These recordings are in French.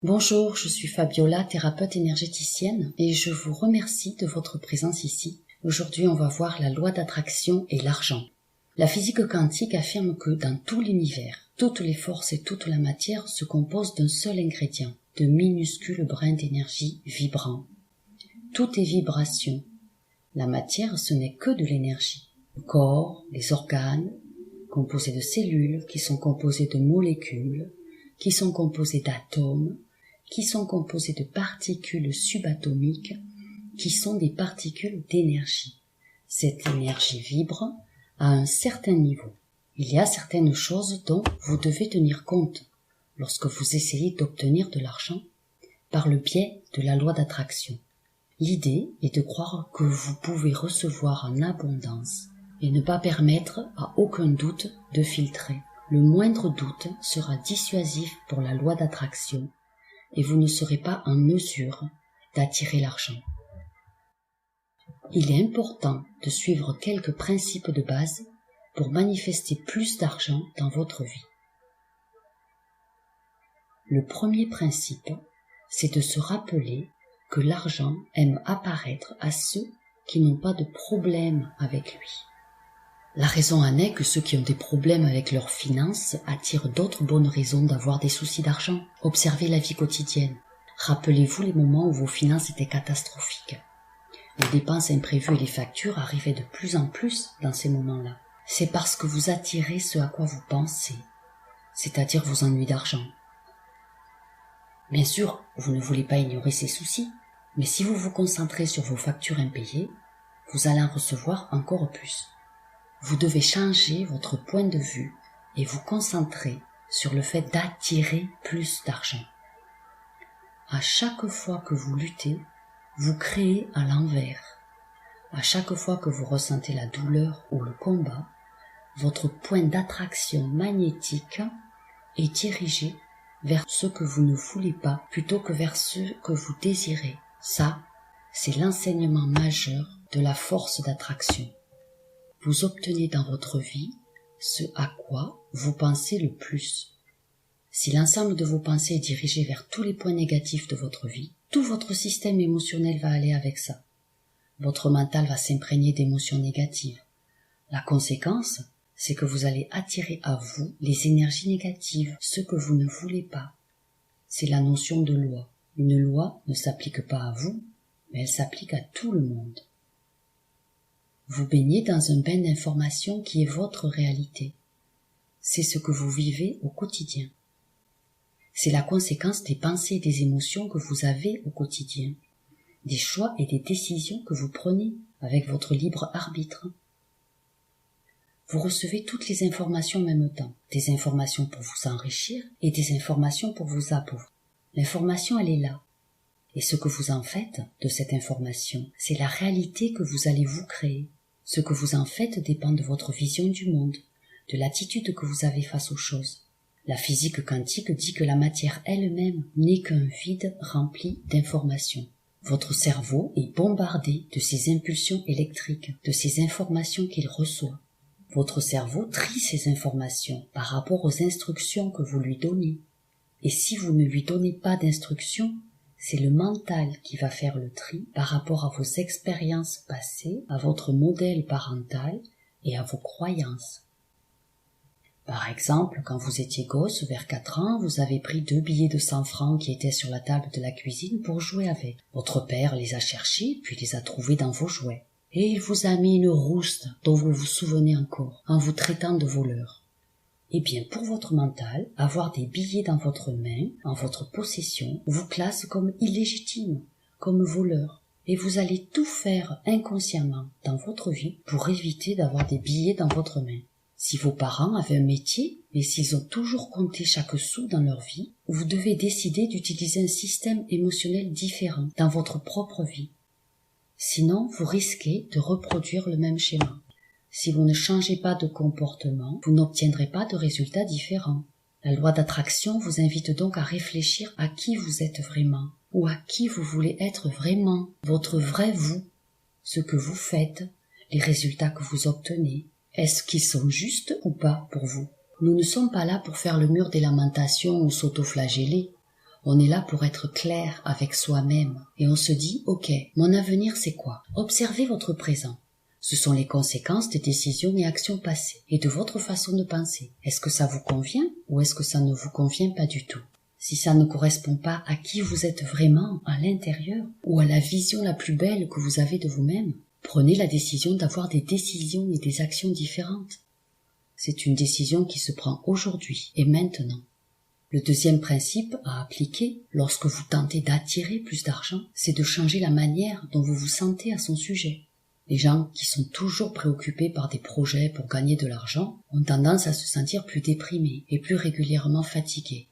Bonjour, je suis Fabiola, thérapeute énergéticienne, et je vous remercie de votre présence ici. Aujourd'hui, on va voir la loi d'attraction et l'argent. La physique quantique affirme que dans tout l'univers, toutes les forces et toute la matière se composent d'un seul ingrédient, de minuscules brins d'énergie vibrants. Tout est vibration. La matière, ce n'est que de l'énergie. Le corps, les organes, composés de cellules, qui sont composés de molécules, qui sont composés d'atomes, qui sont composés de particules subatomiques, qui sont des particules d'énergie. Cette énergie vibre à un certain niveau. Il y a certaines choses dont vous devez tenir compte lorsque vous essayez d'obtenir de l'argent par le biais de la loi d'attraction. L'idée est de croire que vous pouvez recevoir en abondance et ne pas permettre à aucun doute de filtrer. Le moindre doute sera dissuasif pour la loi d'attraction et vous ne serez pas en mesure d'attirer l'argent. Il est important de suivre quelques principes de base pour manifester plus d'argent dans votre vie. Le premier principe, c'est de se rappeler que l'argent aime apparaître à ceux qui n'ont pas de problème avec lui. La raison en est que ceux qui ont des problèmes avec leurs finances attirent d'autres bonnes raisons d'avoir des soucis d'argent. Observez la vie quotidienne. Rappelez-vous les moments où vos finances étaient catastrophiques. Les dépenses imprévues et les factures arrivaient de plus en plus dans ces moments-là. C'est parce que vous attirez ce à quoi vous pensez, c'est-à-dire vos ennuis d'argent. Bien sûr, vous ne voulez pas ignorer ces soucis, mais si vous vous concentrez sur vos factures impayées, vous allez en recevoir encore plus. Vous devez changer votre point de vue et vous concentrer sur le fait d'attirer plus d'argent. À chaque fois que vous luttez, vous créez à l'envers. À chaque fois que vous ressentez la douleur ou le combat, votre point d'attraction magnétique est dirigé vers ce que vous ne voulez pas plutôt que vers ce que vous désirez. Ça, c'est l'enseignement majeur de la force d'attraction. Vous obtenez dans votre vie ce à quoi vous pensez le plus. Si l'ensemble de vos pensées est dirigé vers tous les points négatifs de votre vie, tout votre système émotionnel va aller avec ça. Votre mental va s'imprégner d'émotions négatives. La conséquence, c'est que vous allez attirer à vous les énergies négatives, ce que vous ne voulez pas. C'est la notion de loi. Une loi ne s'applique pas à vous, mais elle s'applique à tout le monde. Vous baignez dans un bain d'informations qui est votre réalité. C'est ce que vous vivez au quotidien. C'est la conséquence des pensées et des émotions que vous avez au quotidien, des choix et des décisions que vous prenez avec votre libre arbitre. Vous recevez toutes les informations en même temps, des informations pour vous enrichir et des informations pour vous appauvrir. L'information, elle est là. Et ce que vous en faites de cette information, c'est la réalité que vous allez vous créer. Ce que vous en faites dépend de votre vision du monde, de l'attitude que vous avez face aux choses. La physique quantique dit que la matière elle-même n'est qu'un vide rempli d'informations. Votre cerveau est bombardé de ces impulsions électriques, de ces informations qu'il reçoit. Votre cerveau trie ces informations par rapport aux instructions que vous lui donnez. Et si vous ne lui donnez pas d'instructions, c'est le mental qui va faire le tri par rapport à vos expériences passées, à votre modèle parental et à vos croyances. Par exemple, quand vous étiez gosse, vers 4 ans, vous avez pris 2 billets de 100 francs qui étaient sur la table de la cuisine pour jouer avec. Votre père les a cherchés, puis les a trouvés dans vos jouets. Et il vous a mis une rouste dont vous vous souvenez encore, en vous traitant de voleur. Eh bien, pour votre mental, avoir des billets dans votre main, en votre possession, vous classe comme illégitime, comme voleur. Et vous allez tout faire inconsciemment dans votre vie pour éviter d'avoir des billets dans votre main. Si vos parents avaient un métier, et s'ils ont toujours compté chaque sou dans leur vie, vous devez décider d'utiliser un système émotionnel différent dans votre propre vie. Sinon, vous risquez de reproduire le même schéma. Si vous ne changez pas de comportement, vous n'obtiendrez pas de résultats différents. La loi d'attraction vous invite donc à réfléchir à qui vous êtes vraiment, ou à qui vous voulez être vraiment, votre vrai vous, ce que vous faites, les résultats que vous obtenez. Est-ce qu'ils sont justes ou pas pour vous? Nous ne sommes pas là pour faire le mur des lamentations ou s'autoflageller. On est là pour être clair avec soi-même et on se dit « Ok, mon avenir c'est quoi ?» Observez votre présent. Ce sont les conséquences des décisions et actions passées et de votre façon de penser. Est-ce que ça vous convient ou est-ce que ça ne vous convient pas du tout? Si ça ne correspond pas à qui vous êtes vraiment à l'intérieur ou à la vision la plus belle que vous avez de vous-même, prenez la décision d'avoir des décisions et des actions différentes. C'est une décision qui se prend aujourd'hui et maintenant. Le deuxième principe à appliquer lorsque vous tentez d'attirer plus d'argent, c'est de changer la manière dont vous vous sentez à son sujet. Les gens qui sont toujours préoccupés par des projets pour gagner de l'argent ont tendance à se sentir plus déprimés et plus régulièrement fatigués.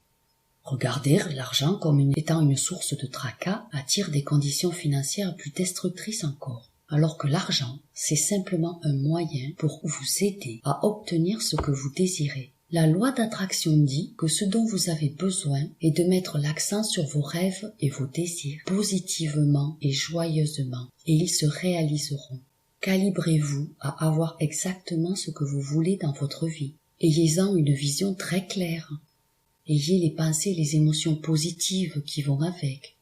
Regarder l'argent comme étant une source de tracas attire des conditions financières plus destructrices encore, alors que l'argent, c'est simplement un moyen pour vous aider à obtenir ce que vous désirez. La loi d'attraction dit que ce dont vous avez besoin est de mettre l'accent sur vos rêves et vos désirs positivement et joyeusement, et ils se réaliseront. Calibrez-vous à avoir exactement ce que vous voulez dans votre vie. Ayez-en une vision très claire. Ayez les pensées et les émotions positives qui vont avec.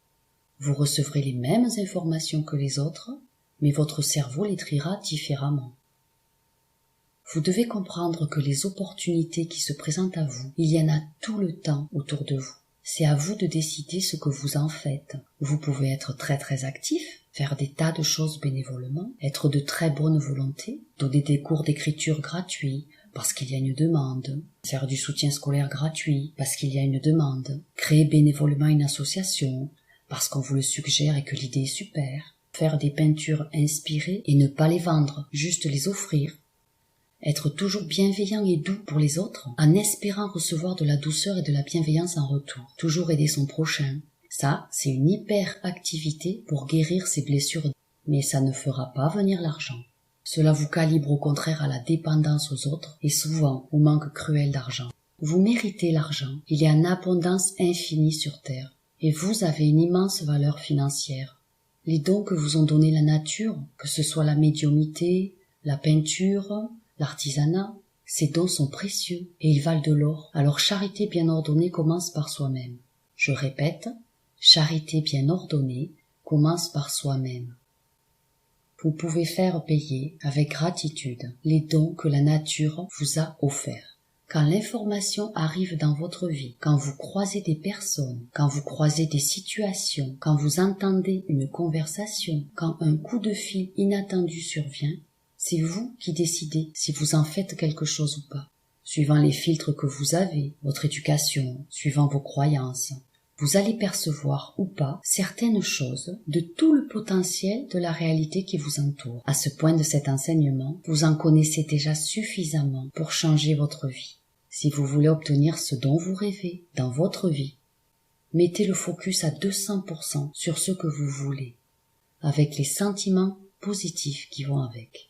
Vous recevrez les mêmes informations que les autres, mais votre cerveau les triera différemment. Vous devez comprendre que les opportunités qui se présentent à vous, il y en a tout le temps autour de vous. C'est à vous de décider ce que vous en faites. Vous pouvez être très très actif, faire des tas de choses bénévolement, être de très bonne volonté, donner des cours d'écriture gratuits parce qu'il y a une demande, faire du soutien scolaire gratuit parce qu'il y a une demande, créer bénévolement une association parce qu'on vous le suggère et que l'idée est super, faire des peintures inspirées et ne pas les vendre, juste les offrir, être toujours bienveillant et doux pour les autres en espérant recevoir de la douceur et de la bienveillance en retour, toujours aider son prochain. Ça, c'est une hyperactivité pour guérir ses blessures, mais ça ne fera pas venir l'argent. Cela vous calibre au contraire à la dépendance aux autres et souvent au manque cruel d'argent. Vous méritez l'argent, il y a une abondance infinie sur terre et vous avez une immense valeur financière. Les dons que vous ont donnés la nature, que ce soit la médiumnité, la peinture, l'artisanat, ces dons sont précieux et ils valent de l'or. Alors charité bien ordonnée commence par soi-même. Je répète, charité bien ordonnée commence par soi-même. Vous pouvez faire payer avec gratitude les dons que la nature vous a offerts. Quand l'information arrive dans votre vie, quand vous croisez des personnes, quand vous croisez des situations, quand vous entendez une conversation, quand un coup de fil inattendu survient, c'est vous qui décidez si vous en faites quelque chose ou pas, suivant les filtres que vous avez, votre éducation, suivant vos croyances. Vous allez percevoir ou pas certaines choses de tout le potentiel de la réalité qui vous entoure. À ce point de cet enseignement, vous en connaissez déjà suffisamment pour changer votre vie. Si vous voulez obtenir ce dont vous rêvez dans votre vie, mettez le focus à 200% sur ce que vous voulez, avec les sentiments positifs qui vont avec.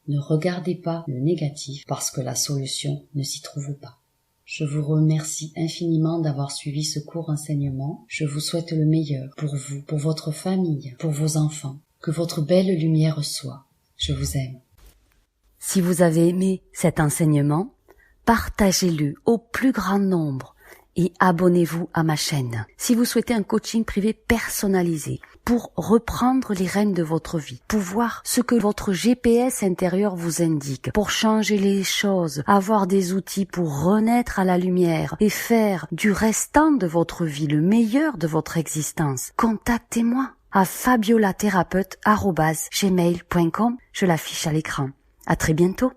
Ne regardez pas le négatif parce que la solution ne s'y trouve pas. Je vous remercie infiniment d'avoir suivi ce court enseignement. Je vous souhaite le meilleur pour vous, pour votre famille, pour vos enfants. Que votre belle lumière soit. Je vous aime. Si vous avez aimé cet enseignement, partagez-le au plus grand nombre et abonnez-vous à ma chaîne. Si vous souhaitez un coaching privé personnalisé pour reprendre les rênes de votre vie, pour voir ce que votre GPS intérieur vous indique, pour changer les choses, avoir des outils pour renaître à la lumière et faire du restant de votre vie le meilleur de votre existence, contactez-moi à fabiolathérapeute@gmail.com. Je l'affiche à l'écran. À très bientôt.